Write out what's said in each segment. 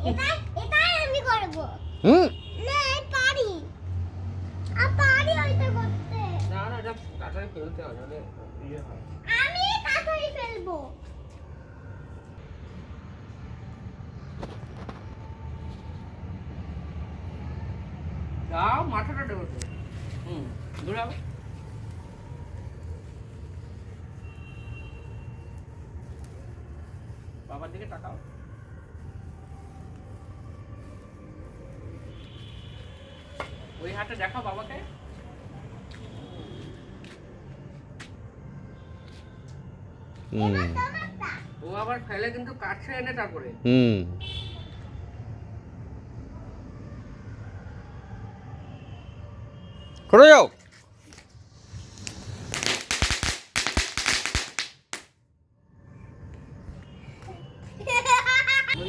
আমি করব। না পারি ওইটা করতে। না এটা কাটারি ফেলতে হয় নাহলে ইয়ে হয়। আমি কাটারি ফেলবো। দাও মাথাটা দেবো তো। ঘুরাও। বাবার দিকে তাকাও। ওই হাতে দেখাও বাবাকে। ও আবার ফেলে কিন্তু কাছে এনে তারপরে। করে যাও।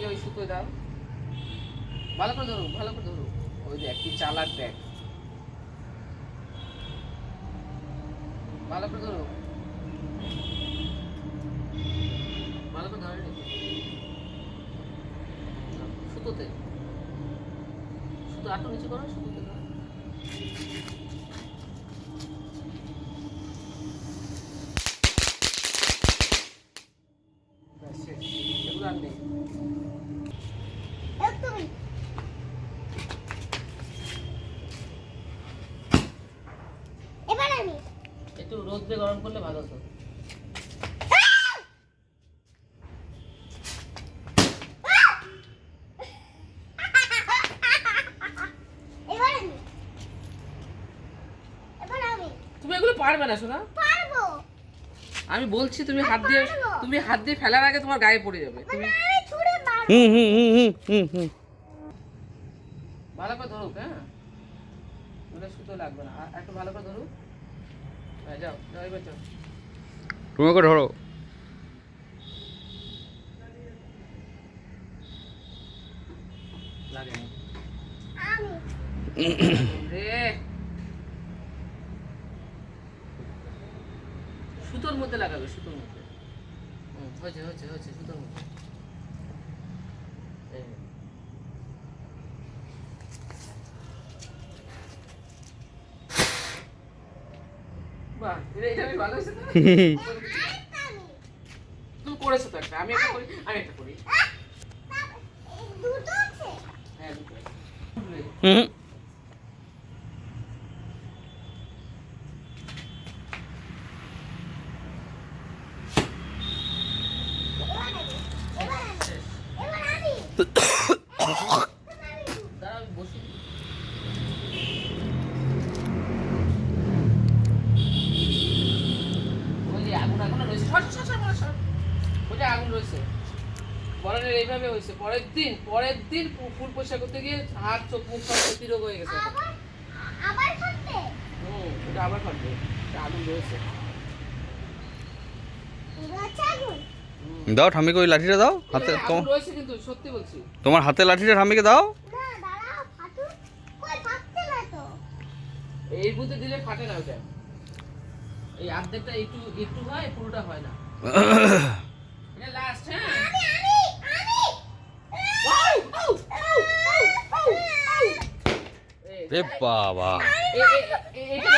ওই সুতো দাও। ভালো করে ধরো ওই যে কি চালাক দেখ। ভালো করে ধরো সুতোতে শুধু আটো নিচে করো সুতোতে দাও। এগুলো আর নেই। এবার আমি একটু রোদে গরম করলে ভালো হতো। তুমি এগুলো পারবে না শোনা। পারবো। আমি বলছি তুমি হাত দিয়ে ফেলার আগে তোমার গায়ে পড়ে যাবে। তুমি আমি ছুঁড়ে মারবো। ভালো করে ধরো। হ্যাঁ ওটা সুতো লাগবে না। একটু ভালো করে ধরো। যাও এবার যাও। তুমি ওকে ধরো। লাগে না আমি রে। সুতোর মধ্যে লাগাবে সুতোর মধ্যে। হয়েছে সুতোর মধ্যে। বাহ এটা আমি ভালো হয়েছে না। তুমি করেছো তো একটা। আমি একটা করি। দুটো আছে। হ্যাঁ দুটো। দাঁড়া আমি বসি। ওই যে আগুন রয়েছে। ওই যে আগুন রয়েছে। বরণের এইভাবে হয়েছে। পরের দিন ফুল পরিষ্কার করতে গিয়ে হাত চোখ মুখ সব প্রতিরোগ হয়ে গেছে। আবার করতে? এটা আবার ফাটবে। আগুন রয়েছে। আগুন দাও ঠাম্মিকে ওই লাঠিটা দাও হাতে। আগুন রয়েছে কিন্তু সত্যি বলছি। তোমার হাতে লাঠিটা ঠাম্মিকে দাও। না দাঁড়াও ফাটু। কই ফাটছে না তো। এর মধ্যে দিলে ফাটে না ওটা। এই অর্ধেকটা একটু হয় পুরোটা হয় না। এটা লাস্ট। হ্যাঁ রে বাবা। এটা